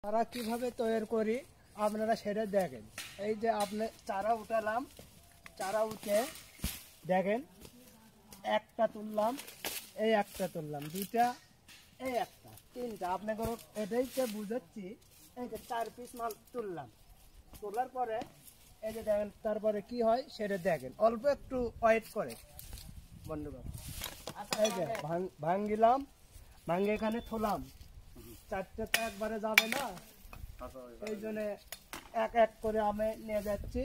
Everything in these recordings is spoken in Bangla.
চারা কিভাবে তৈরি করি আপনারা সেটা দেখেন। এই যে আপনি চারা উঠালাম, চারা উঠে দেখেন একটা তুললাম, এই একটা তুললাম, দুইটা, এই একটা, তিনটা। আপনাকে এটাই তো বুঝাচ্ছি। এই যে 4 পিস মাল তুললাম, তোলার পরে এই যে দেখেন তারপরে কি হয় সেটা দেখেন। অল্প একটু ওয়েট করে বন্ধুগণ। এই যে ভাঙ্গিলাম, ভাঙ্গে এখানে থলাম। 4টে তো একবারে যাবে না, এই জন্য এক এক করে আমি নিয়ে যাচ্ছি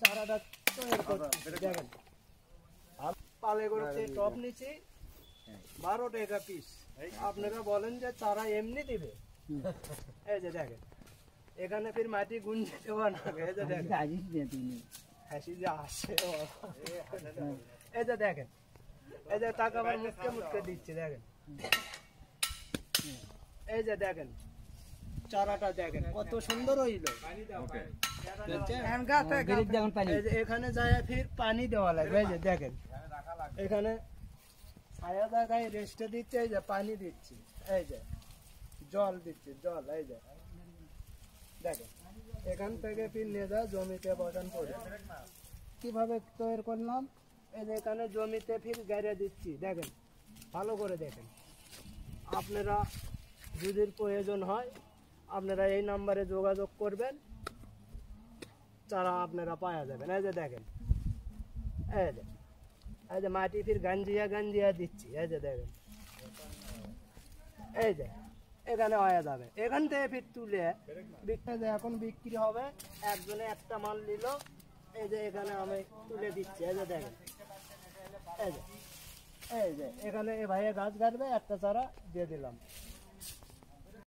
চারাটা তৈরি করছি। দেখেন পালে করে টপ নিচ্ছি 12 টাকা পিস। আপনারা বলেন যে চারা এমনি দিবে, এই যে দেখেন এখানে ফির মাটি গুঁজে দেওয়া না। এই যে দেখেন হাসি যে আসে, এই যে দেখেন, এই যে টাকা আবার মুখকে মুখকে দিচ্ছে। দেখেন এই যে দেখেন চারাটা দেখেন কত সুন্দর হইল। এখানে যায় ফির পানি দেওয়া লাগবে। এই যে দেখেন এখানে ছায়া জায়গায় রেস্টে দিচ্ছে, এই যে পানি দিচ্ছি, এই যে জল দিচ্ছি, জল। এই যে দেখেন এখান থেকে ফির নিয়ে যা জমিতে বসান করে কিভাবে তৈরি করলাম। এই যে এখানে জমিতে ফির গেড়ে দিচ্ছি। দেখেন ভালো করে দেখেন। আপনারা যদি প্রয়োজন হয় আপনারা এই নাম্বারে যোগাযোগ করবেন, চারা আপনারা পাওয়া যাবেন। এই যে দেখেন, এই যে মাটি ফির গাঞ্জিয়া দিচ্ছি। এই যে দেখেন, এই যে এখানে হয়ে যাবে। এখান থেকে ফির তুলে এখন বিক্রি হবে। একজনে একটা মাল নিল, এই যে এখানে আমি তুলে দিচ্ছি। এই যে দেখেন, এই যে এখানে ভাইয়া গাছ কাটবে, একটা চারা দিয়ে দিলাম।